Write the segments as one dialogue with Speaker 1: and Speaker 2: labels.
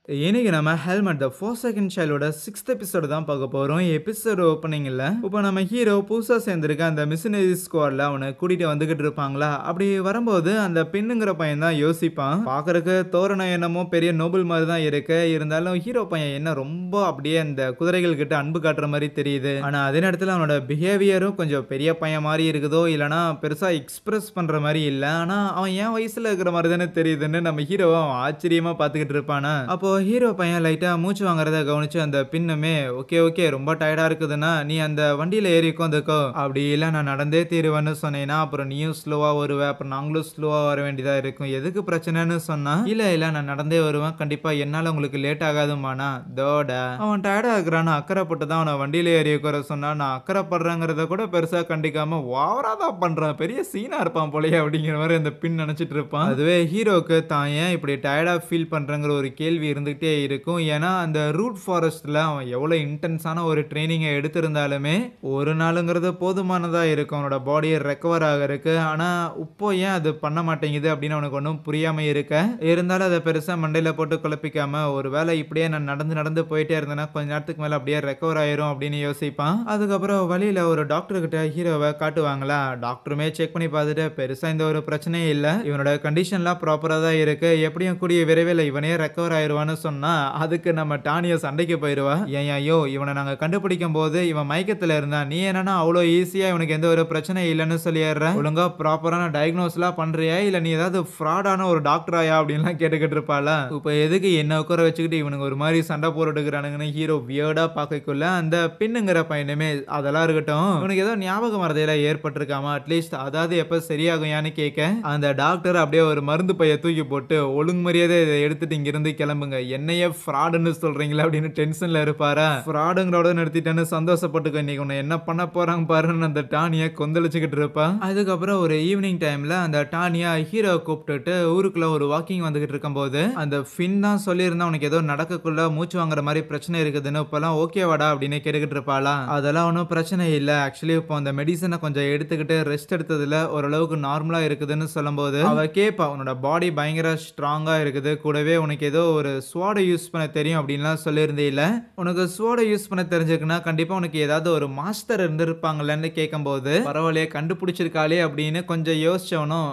Speaker 1: இன்னைக்கு நம்ம ஹெல்மெட் த 4 second சைல்டோட 6th episode தான் பார்க்க போறோம். எபிசோடு ஓப்பனிங்ல இப்போ நம்ம ஹீரோ புதுசா சேர்ந்திருக்க அந்த மிஷனரி ஸ்குவாட்ல அவனை கூட்டிட்டு வந்துகிட்டு இருப்பாங்களா. அப்படி வரும்போது அந்த பின்னுங்கிற பையன் தான் யோசிப்பான். பாக்குறதுக்கு தோரணம் என்னமோ பெரிய நோபல் மாதிரி தான் இருக்கு. இருந்தாலும் ஹீரோ பையன் என்ன ரொம்ப அப்படியே அந்த குதிரைகள் கிட்ட அன்பு காட்டுற மாதிரி தெரியுது. ஆனா அதே நேரத்தில் அவனோட பிஹேவியரும் கொஞ்சம் பெரிய பையன் மாதிரி இருக்குதோ இல்லனா பெருசா எக்ஸ்பிரஸ் பண்ற மாதிரி இல்ல. ஆனா அவன் ஏன் வயசுல இருக்கிற மாதிரி தானே தெரியுதுன்னு நம்ம ஹீரோ ஆச்சரியமா பாத்துக்கிட்டு இருப்பானா. அப்போ ஹீரோ பையன் லைட்டா மூச்சு வாங்குறத கவனிச்சு அந்த பின்னுமே ஓகே ரொம்ப டயர்டா இருக்குதுன்னா நீ அந்த வண்டியில ஏறி உட்காந்துக்கோ, அப்படி இல்ல நான் நடந்தே தீருவேன்னு சொன்னேன்னா அப்புறம் நீயும் ஸ்லோவா வருவ, அப்புறம் நாங்களும் ஸ்லோவா வர வேண்டியதா இருக்கும், எதுக்கு பிரச்சனைன்னு சொன்னா இல்ல நான் நடந்தே வருவேன், கண்டிப்பா என்னால உங்களுக்கு லேட் ஆகாதுமானா. தோட அவன் டயர்டா இருக்கிறான்னு அக்கறைப்பட்டு தான் அவனை வண்டியில ஏறி உட்கார சொன்னா. நான் அக்கறைப்படுறேங்கிறத கூட பெருசா கண்டிக்காம ஓவராதான் பண்றான், பெரிய சீனா இருப்பான் போலயே அப்படிங்கிற மாதிரி அந்த பின் நினைச்சிட்டு இருப்பான். அதுவே ஹீரோக்கு தான் ஏன் இப்படி டயர்டா ஃபீல் பண்றங்கிற ஒரு கேள்வி இருந்துகிட்டே இருக்கும். ஏன்னா அந்த ரூட் ஃபாரஸ்ட்ல அவன் எவ்வளவு இன்டென்ஸான ஒரு ட்ரைனிங்கை எடுத்திருந்தாலுமே ஒரு நாளுங்கிறது போதுமானதா இருக்கும் அவனோட பாடியை ரெக்கவர் ஆகிறதுக்கு. ஆனா இப்போ ஏன் அது பண்ண மாட்டேங்குது அப்படின்னு அவனுக்கு ஒன்றும் புரியாம இருக்க. இருந்தாலும் அதை பெருசா மண்டையில போட்டு குழப்பிக்காம ஒரு வேளை இப்படியே நான் நடந்து போயிட்டே இருந்தேன்னா கொஞ்ச நேரத்துக்கு மேல அப்படியே ரெக்கவர் ஆயிரும் அப்படின்னு யோசிப்பான். அதுக்கப்புறம் வழியில ஒரு டாக்டர் கிட்ட ஹீரோவை காட்டுவாங்களா. டாக்டருமே செக் பண்ணி பார்த்துட்டு பெருசா இந்த ஒரு பிரச்சனையும் இல்லை, இவனோட கண்டிஷன்லாம் ப்ராப்பரா தான் இருக்கு, எப்படியும் கூடிய விரைவில் இவனே ரெக்கவர் ஆயிடுவான்னு சொன்னா அதுக்கு நம்ம டானிய சண்டைக்கு போயிருவா. ஐயோ இவனை நாங்க கண்டுபிடிக்கும் போது இவன் மயக்கத்துல இருந்தான், நீ என்னன்னா அவ்வளோ ஈஸியா இவனுக்கு எந்த ஒரு பிரச்சனை இல்லைன்னு சொல்லிடுற, ஒழுங்கா ப்ராப்பரான டயக்னோஸ்லாம் பண்றியா இல்ல நீ ஏதாவது ஃப்ராடான ஒரு டாக்டராயா அப்படின்லாம் கேட்டுக்கிட்டு இருப்பாளா. இப்போ எதுக்கு என்ன உட்கார வச்சுக்கிட்டு இவனுக்கு ஒரு மாதிரி சண்டை போட்டுக்கிறானுங்கன்னு ஹீரோ வியர்டா பார்க்கக்குள்ள அந்த பின்னுங்கிற பையனுமே அதெல்லாம் இருக்கட்டும் இவனுக்கு ஏதோ ஞாபகம் மறதியெல்லாம் ஏற்பட்டிருக்காமா, அட்லீஸ்ட் அதாவது எப்ப சரியாகும்னு கேட்க அந்த டாக்டர் அப்படியே ஒரு மருந்து பைய தூக்கி போட்டு ஒழுங்கு மரியாதை இதை எடுத்துட்டு இங்கிருந்து கிளம்புங்க, என்னையே ஃப்ராடுன்னு சொல்றீங்களா அப்படின்னு டென்ஷன்ல இருப்பாரா. ஃப்ராடுங்களோட நிறுத்திட்டேன்னு சந்தோஷப்பட்டுக்க, இன்னைக்கு உன்னை என்ன பண்ண போறாங்க பாருன்னு அந்த டானியா கொந்தளிச்சுக்கிட்டு இருப்பா. அதுக்கப்புறம் ஒரு ஈவினிங் டைம்ல அந்த டானியா ஹீரோ கூப்பிட்டுட்டு ஊருக்குள்ள ஒரு வாக்கிங் வந்துகிட்டு இருக்கும் போது அந்த ஃபின் தான் சொல்லியிருந்தா உனக்கு ஏதோ நடக்கக்குள்ள மூச்சு வாங்குற மாதிரி பிரச்சனை இருக்குதுன்னு, இப்பெல்லாம் ஓகேவாடா அப்படின்னு கேட்டுக்கிட்டு இருப்பாளா. அதெல்லாம் ஒன்றும் பிரச்சனை இல்லை, ஆக்சுவலி இப்போ அந்த மெடிசனை கொஞ்சம் எடுத்துக்கிட்டு ரெஸ்ட் எடுத்ததுல ஓரளவுக்கு நார்மலா இருக்குதுன்னு சொல்லும்போது அவ கேப்பா, உன்னோட பாடி பயங்கர ஸ்ட்ராங்கா இருக்குது, கூடவே உனக்கு ஏதோ ஒரு ஸ்வாட யூஸ் பண்ண தெரியும் அப்படின்லாம் சொல்லியிருந்தே இல்ல, உனக்கு ஸ்வாட யூஸ் பண்ண தெரிஞ்சுக்குன்னா கண்டிப்பா உனக்கு ஏதாவது ஒரு மாஸ்டர் இருந்திருப்பாங்கன்னு கேட்கும்போது பரவாயில்லையே கண்டுபிடிச்சிருக்காளே அப்படின்னு கொஞ்சம் யோசிச்சவனும்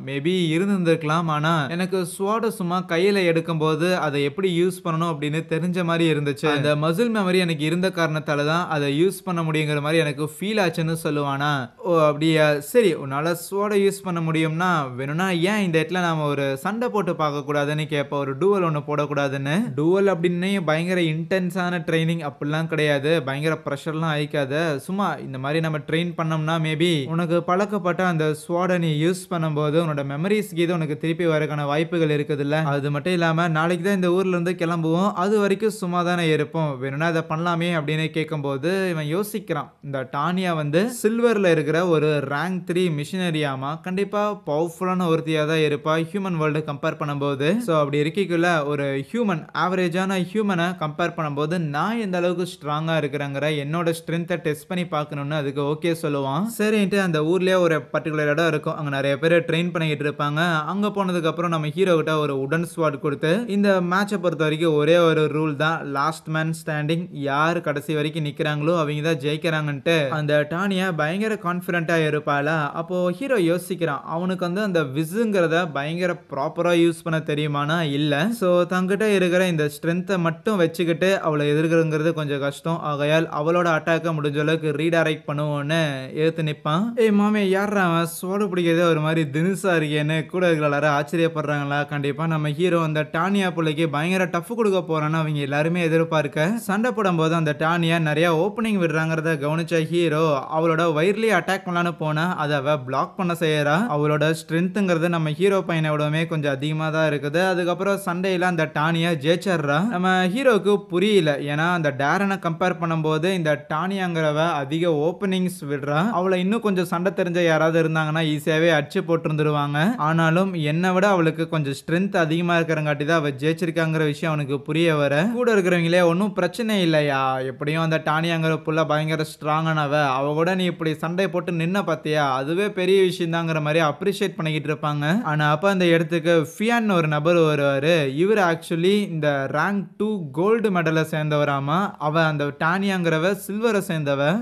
Speaker 1: மேபி இருந்திருக்கலாம், ஆனா எனக்கு ஸ்வாட சும்மா கையில எடுக்கும் போது அதை எப்படி யூஸ் பண்ணணும் அப்படின்னு தெரிஞ்ச மாதிரி இருந்துச்சு, அந்த மசில் மெமரி எனக்கு இருந்த காரணத்தால தான் அதை யூஸ் பண்ண முடியுங்கிற மாதிரி எனக்கு ஃபீல் ஆச்சுன்னு சொல்லுவானா. ஓ அப்படியா, சரி உன்னால ஸ்வாட யூஸ் பண்ண முடியும்னா வேணும்னா ஏன் இந்த இடத்துல நாம ஒரு சண்டை போட்டு பார்க்க கூடாதுன்னு கேட்ப, ஒரு டூவல் ஒன்று போடக்கூடாதுன்னு. டூவல் அப்படின்னு பயங்கர இன்டென்ஸான ட்ரைனிங் அப்படிலாம் கிடையாது, பயங்கர ப்ரெஷர்லாம் ஆயிக்காத, சும்மா இந்த மாதிரி நம்ம ட்ரெயின் பண்ணோம்னா மேபி உனக்கு பழக்கப்பட்ட அந்த ஸ்வாடை நீ யூஸ் பண்ணும்போது உன்னோட மெமரிஸ் கீது உனக்கு திருப்பி வரக்கான வாய்ப்புகள் இருக்குதுல்ல. அது மட்டும் இல்லாம நாளைக்கு தான் இந்த ஊர்ல இருந்து கிளம்புவோம், அது வரைக்கும் சும்மா தானே இருப்போம், வேணும்னா இதை பண்ணலாமே அப்படின்னு கேட்கும்போது இவன் யோசிக்கிறான், இந்த டானியா வந்து சில்வர்ல இருக்கிற ஒரு ரேங்க் 3 மிஷினரியாமா, கண்டிப்பா பவர்ஃபுல்லான ஒருத்தியா தான் இருப்பா ஹியூமன் வேர்ல்டு கம்பேர் பண்ணும்போது. ஸோ அப்படி இருக்கைக்குள்ள ஒரு ஹியூமன் ஆவரேஜான ஹியூமனை கம்பேர் பண்ணும்போது நான் எந்த அளவுக்கு ஸ்ட்ராங்கா இருக்கிறேங்கிற என்னோட ஸ்ட்ரென்த்தை டெஸ்ட் பண்ணி பார்க்கணும்னு அதுக்கு ஓகே சொல்லுவான். சரின்ட்டு அந்த ஊர்லயே ஒரு பர்டிகுலர் இடம் இருக்கும், அங்க நிறைய பேர் ட்ரெயின் பண்ணிக்கிட்டு இருப்பாங்க. அங்க போனதுக்கு அப்புறம் நம்ம ஹீரோ கிட்ட ஒரு உடன் ஸ்வாட் கொடுத்து இந்த மேட்சை பொறுத்த வரைக்கும் ஒரே ஒரு ரூல் தான், லாஸ்ட் மேன் ஸ்டாண்டிங், யார் கடைசி வரைக்கும் நிக்கிறாங்களோ அவங்க தான் ஜெயிக்கிறாங்கன்ட்டு அந்த டானியா பயங்கர கான்பிடண்டா இருப்பாளா. அப்போ ஹீரோ யோசிக்கிறான், அவனுக்கு வந்து அந்த விசுங்கிறத பயங்கர ப்ராப்பரா யூஸ் பண்ண தெரியுமானா இல்ல, சோ தங்கிட்ட இருக்கிற இந்த ஸ்ட்ரென்த்தை மட்டும் வச்சுக்கிட்டு அவளை எதிர்க்கிறது கொஞ்சம் கஷ்டம், ஆகையால் அவளோட அட்டாக்கை முடிஞ்ச அளவுக்கு ரீடைரக்ட் பண்ணுவோன்னு ஏத்து நிற்பான். மாமே யாரா அவன் சோடு பிடிக்கிறதே ஒரு மாதிரி தினுசா இருக்கேன்னு கூட இருக்கிற எல்லாரும் ஆச்சரியப்படுறாங்களா. கண்டிப்பா நம்ம ஹீரோ அந்த டானியா பிள்ளைக்கு பயங்கர டஃப் கொடுக்க போறான்னு அவங்க எல்லாருமே எதிர்பார்க்க சண்டை போடும் போது அந்த டானியா நிறைய ஓப்பனிங் விடுறாங்கிறத கவனிச்ச ஹீரோ அவளோட வயிறுலயே அட்டாக் பண்ணலான்னு போனா அதை அவ பிளாக் பண்ண செய்யறா. அவளோட ஸ்ட்ரென்த்ங்கிறது நம்ம ஹீரோ பையனோடமே கொஞ்சம் அதிகமா தான் இருக்குது. அதுக்கப்புறம் சண்டையில அந்த டானியா ஜெயிச்சர்றா. நம்ம ஹீரோக்கு புரியல, ஏன்னா அந்த டேரனை கம்பேர் பண்ணும்போது இந்த டானியாங்கிறவ அதிக ஓப்பனிங்ஸ் விடுறா, அவளை இன்னும் கொஞ்சம் சண்டை தெரிஞ்ச யாராவது இருந்தாங்கன்னா ஈஸியாவே அடிச்சு போட்டுருந்துருவாங்க. ஆனாலும் என்னை விட அவளுக்கு கொஞ்சம் ஸ்ட்ரென்த் அதிகமா இருக்கிறங்காட்டி தான் அவ ஜெயிச்சிருக்காங்கிற விஷயம் அவனுக்கு புரிய வர கூட இருக்கிறவங்களே ஒன்றும் பிரச்சனை இல்லையா, எப்படியும் அந்த டானியாங்கிற புள்ள பயங்கர ஸ்ட்ராங்கானவ, அவ கூட நீ இப்படி சண்டை போட்டு நின்ன பார்த்தியா அதுவே பெரிய விஷயம் தாங்கிற மாதிரி அப்ரிஷியேட் பண்ணிக்கிட்டு இருப்பாங்க. ஆனா அப்ப அந்த இடத்துக்கு ஃபியான் ஒரு நபர் வருவாரு. இவர் ஆக்சுவலி சொல்லி இந்த ரேங்க் 2 கோல்டு மெடலை சேர்ந்தவராமா. அவ அந்த டானியாங்கிறவ சில்வரை சேர்ந்தவ.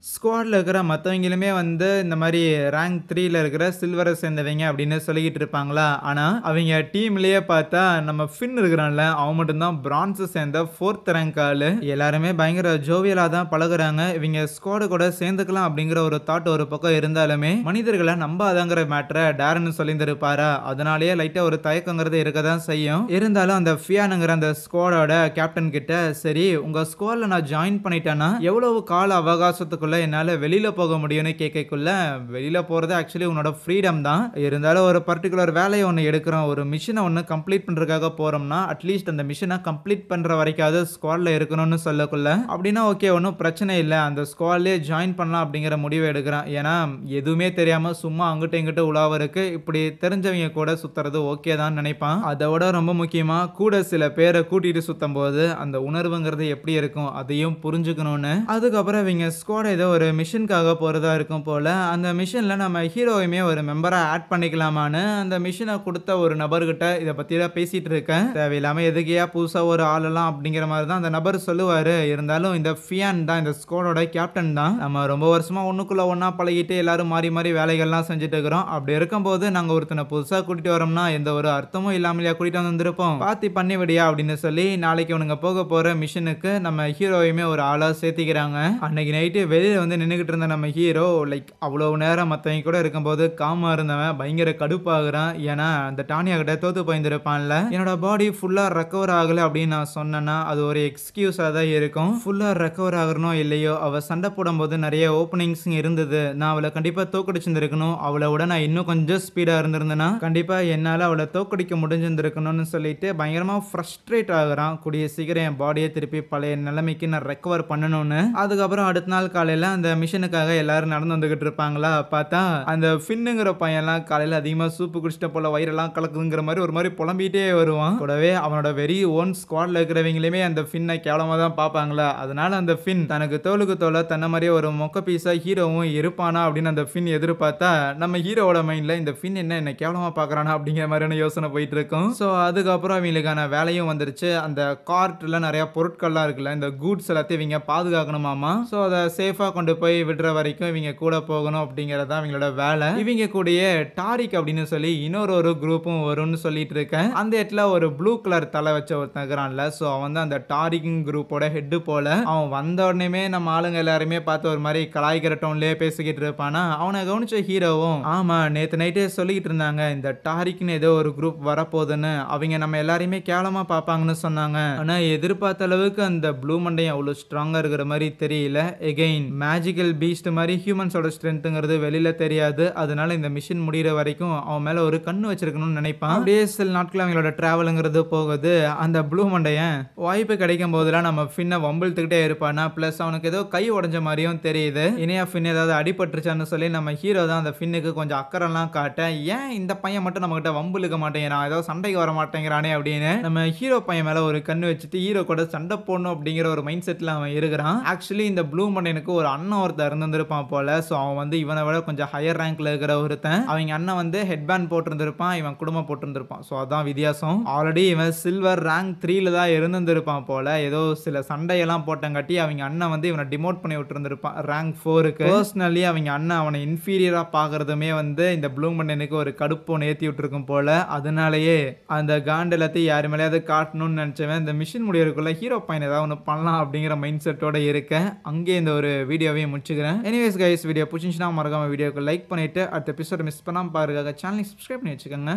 Speaker 1: ஸ்குவாட்ல இருக்கிற மற்றவங்களுமே வந்து இந்த மாதிரி ரேங்க் 3ல இருக்கிற சில்வரை சேர்ந்தவங்க அப்படின்னு சொல்லிக்கிட்டு இருப்பாங்களா. ஆனால் அவங்க டீம்லேயே பார்த்தா நம்ம ஃபின் இருக்கிறான்ல, அவன் மட்டும்தான் பிரான்ஸை சேர்ந்த 4th ரேங்க் ஆளு. எல்லாருமே பயங்கர ஜோவியலாக தான் பழகுறாங்க. இவங்க ஸ்குவாடு கூட சேர்ந்துக்கலாம் அப்படிங்கிற ஒரு தாட் ஒரு பக்கம் இருந்தாலுமே மனிதர்களை நம்பாதங்கிற மேட்டரை டேரன் சொல்லியிருந்திருப்பாரா. அதனாலேயே லைட்டாக ஒரு தயக்கங்கிறது இருக்க தான் செய்யும். இருந்தாலும் அந்த ஃபியானுங்கிற அந்த ஸ்குவாடோட கேப்டன் கிட்ட, சரி உங்கள் ஸ்குவாடில் நான் ஜாயின் பண்ணிட்டேன்னா எவ்வளவு கால அவகாசத்துக்குள்ள என்னால வெளியில போக முடியும்னு கேட்கக்குள்ள, வெளியில போறது ஆக்சுவலி உன்னோட ஃப்ரீடம் தான். இருந்தாலும் ஒரு பர்டிகுலர் வேலையை ஒன்று எடுக்கிறோம், ஒரு மிஷனை ஒன்று கம்ப்ளீட் பண்றதுக்காக போறோம்னா அட்லீஸ்ட் அந்த மிஷனை கம்ப்ளீட் பண்ற வரைக்காவது ஸ்குவாட்ல இருக்கணும்னு சொல்லக்குள்ள, அப்படின்னா ஓகே ஒன்றும் பிரச்சனை இல்லை, அந்த ஸ்குவாட்லயே ஜாயின் பண்ணலாம் அப்படிங்கிற முடிவை எடுக்கிறான். ஏன்னா எதுவுமே தெரியாம சும்மா அங்கிட்ட இங்கிட்ட உலாவருக்கு இப்படி தெரிஞ்சவங்க கூட சுத்துறது ஓகே தான் நினைப்பான். அதோட ரொம்ப முக்கியமா கூட சில பேரை கூட்டிட்டு சுத்தும் போது அந்த உணர்வுங்கிறது எப்படி இருக்கும் அதையும் புரிஞ்சுக்கணும்னு. அதுக்கப்புறம் இவங்க ஸ்குவாட் ஒரு மிஷனுக்காக போறதா இருக்கும் போல. அந்த மிஷன்ல நம்ம ஹீரோயுமே ஒரு மெம்பரா ஆட் பண்ணிக்கலாமான்னு அந்த மிஷனை கொடுத்த ஒரு நபர்கிட்ட இதை பத்தி தான் பேசிட்டு இருக்கேன். தேவையில்லாம எதுக்கையா புதுசா ஒரு ஆளெல்லாம் அப்படிங்கிற மாதிரி தான் அந்த நபர் சொல்லுவாரு. இருந்தாலும் இந்த ஃபியான் தான் இந்த ஸ்குவாடோட கேப்டன் தான். நம்ம ரொம்ப வருஷமா ஒண்ணுக்குள்ள ஒன்னா பழகிட்டு எல்லாரும் மாறி மாறி வேலைகள்லாம் செஞ்சுட்டு இருக்கிறோம். அப்படி இருக்கும்போது நாங்க ஒருத்தனை புதுசா கூட்டிட்டு வரோம்னா எந்த ஒரு அர்த்தமும் இல்லாமலையா கூட்டிட்டு வந்திருப்போம், பாத்தி பண்ணி விடியா அப்படின்னு சொல்லி நாளைக்கு அவனுங்க போக போற மிஷனுக்கு நம்ம ஹீரோயுமே ஒரு ஆளா சேர்த்திக்கிறாங்க. அன்னைக்கு நைட்டு வெளியில வந்து நின்னுகிட்டு இருந்த நம்ம ஹீரோ லைக் அவ்வளவு நேரம் மற்றவங்க கூட இருக்கும்போது காமா இருந்தவன் பயங்கர கடுப்பாகிறான். ஏன்னா அந்த டானியா கிட்ட தோத்து போயிருந்திருப்பான்ல, என்னோட பாடி ஃபுல்லா ரெக்கவர் ஆகல அப்படின்னு நான் சொன்னேன்னா அது ஒரு எக்ஸ்கியூஸா தான் இருக்கும். ஃபுல்லா ரெக்கவர் ஆகணும் இல்லையோ, அவ சண்டை போடும்போது நிறைய ஓப்பனிங்ஸ் இருந்தது, நான் அவளை கண்டிப்பா தோக்கடிச்சிருந்திருக்கணும், அவளை விட நான் இன்னும் கொஞ்சம் ஸ்பீடா இருந்திருந்தேன்னா கண்டிப்பா என்னால அவளை தோக்கடிக்க முடிஞ்சிருந்திருக்கணும்னு சொல்லிட்டு பயங்கரமா ஃப்ரஸ்ட்ரேட் ஆகுறான். கூடிய சீக்கிரம் என் பாடியை திருப்பி பழைய நிலைமைக்கு நான் ரெக்கவர் பண்ணணும்னு. அதுக்கப்புறம் அடுத்த நாள் காலையில அந்த மிஷனுக்காக எல்லாரும் நடந்து வந்துகிட்டு இருப்பாங்களா. பார்த்தா அந்த ஃபின்னுங்கிற பையன்லாம் காலையில அதிகமா சூப்பு குடிச்சிட்ட போல வயிறெல்லாம் கலக்குதுங்கிற மாதிரி ஒரு மாதிரி புலம்பிட்டே வருவான். கூடவே அவனோட வெரி ஓன் ஸ்குவாட்ல இருக்கிறவங்களுமே அந்த ஃபின்னை கேவலமா தான் பார்ப்பாங்களா. அதனால அந்த ஃபின் தனக்கு தோலுக்கு தோல தன்ன மாதிரியே ஒரு மொக்க பீஸா ஹீரோவும் இருப்பானா அப்படின்னு அந்த ஃபின் எதிர்பார்த்தா நம்ம ஹீரோவோட மைண்ட்ல இந்த ஃபின் என்ன கேவலமா பார்க்கறானா அப்படிங்கிற மாதிரியான யோசனை போயிட்டு இருக்கும். ஸோ அதுக்கப்புறம் அவங்களுக்கான வேலையும் வந்துருச்சு. அந்த கார்ட்ல நிறைய பொருட்கள்லாம் இருக்குல்ல, இந்த கூட்ஸ் எல்லாத்தையும் இவங்க பாதுகாக்கணுமாமா. ஸோ அதை சேஃபா கொண்டு போய் விடுற வரைக்கும் இவங்க கூட போகணும் அப்படிங்கறதா அவங்களோட வேலை. இவங்க கூடயே டாரிக் அப்படின்னு சொல்லி இன்னொரு குரூப்பும் வரும்னு சொல்லிட்டு இருக்கேன். அந்த இடத்துல ஒரு ப்ளூ கலர் தலை வச்ச ஒருத்தன் இருக்கிறான்ல, ஸோ அவன் தான் அந்த டாரிக் குரூப்போட ஹெட் போல. அவன் வந்த உடனே நம்ம ஆளுங்க எல்லாருமே பார்த்து ஒரு மாதிரி கலாய்க்கிற டோன்லயே பேசிக்கிட்டு இருப்பானா. அவனை கவனிச்ச ஹீரோவும், ஆமா நேற்று நைட்டே சொல்லிக்கிட்டு இருந்தாங்க இந்த டாரிக்னு ஏதோ ஒரு குரூப் வரப்போகுதுன்னு, அவங்க நம்ம எல்லாரையுமே கேவலமா பார்ப்பாங்கன்னு சொன்னாங்க. ஆனா எதிர்பார்த்த அளவுக்கு அந்த ப்ளூ மண்டையும் அவ்வளவு ஸ்ட்ராங்கா இருக்கிற மாதிரி தெரியல. எகைன் மேஜிக்கல் பீஸ்ட் மாதிரி ஹியூமன்ஸோட ஸ்ட்ரென்த்ங்கிறது வெளியில தெரியாது. அதனால இந்த மிஷன் முடிகிற வரைக்கும் அவன் மேல ஒரு கண்ணு வச்சிருக்கணும்னு நினைப்பான். அப்படியே சில நாட்கள் அவங்களோட டிராவலுங்கிறது போகுது. அந்த ப்ளூ மண்டையன் வாய்ப்பு கிடைக்கும் போதெல்லாம் நம்ம ஃபின்னை வம்பிழுத்துக்கிட்டே இருப்பானா. பிளஸ் அவனுக்கு ஏதோ கை உடஞ்ச மாதிரியும் தெரியுது. இனியா ஃபின் ஏதாவது அடிபட்டுருச்சான்னு சொல்லி நம்ம ஹீரோ தான் அந்த ஃபின்னுக்கு கொஞ்சம் அக்கறைலாம் காட்ட, ஏன் இந்த பையன் மட்டும் நம்ம கிட்ட வம்பிழுக்க மாட்டேங்கிறான், ஏதோ சண்டைக்கு வர மாட்டேங்கிறானே அப்படின்னு நம்ம ஹீரோ பையன் மேல ஒரு கண்ணு வச்சுட்டு ஹீரோ கூட சண்டை போடணும் அப்படிங்கிற ஒரு மைண்ட் செட்ல அவன் இருக்கிறான். ஆக்சுவலி இந்த ப்ளூ மண்டையனுக்கு ஒரு அண்ணன் ஒருத்தர் இருந்திருப்பான் போல. ஸோ அவன் வந்து இவனை விட கொஞ்சம் ஹையர் ரேங்க்ல இருக்கிற ஒருத்தன். அவங்க அண்ணன் வந்து ஹெட் பேண்ட் போட்டிருந்திருப்பான், இவன் குடும்பம் போட்டிருந்திருப்பான். ஸோ அதான் வித்தியாசம். ஆல்ரெடி இவன் சில்வர் ரேங்க் 3ல தான் இருந்திருப்பான் போல. ஏதோ சில சண்டையெல்லாம் போட்டங்காட்டி அவங்க அண்ணன் வந்து இவனை டிமோட் பண்ணி விட்டுருந்திருப்பான் ரேங்க் 4க்கு. பர்சனலி அவங்க அண்ணன் அவனை இன்ஃபீரியரா பாக்குறதுமே வந்து இந்த ப்ளூ மண்டையனுக்கு ஒரு கடுப்போ ஏற்றி விட்டுருக்கும் போல. அதனாலேயே அந்த காண்ட் எல்லாத்தையும் யாரு மேலேயாவது காட்டணும்னு நினைச்சவன் இந்த மிஷின் முடியறதுக்குள்ள ஹீரோ பையன் ஏதாவது ஒன்று பண்ணலாம் அப்படிங்கிற மைண்ட் செட்டோட இருக்கேன். அங்கே இந்த ஒரு வீடியோவையும் முடிச்சுக்கிறேன். எனிவேஸ் கைஸ், வீடியோ பிடிச்சிருந்துச்சுன்னா மறக்காம வீடியோக்கு லைக் பண்ணிட்டு அடுத்த எபிசோட மிஸ் பண்ணாம பாருங்க. சேனலை சப்ஸ்கிரைப் பண்ணி வச்சுக்கோங்க.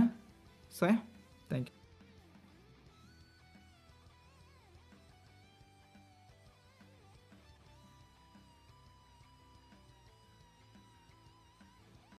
Speaker 1: சரி, தேங்க்யூ.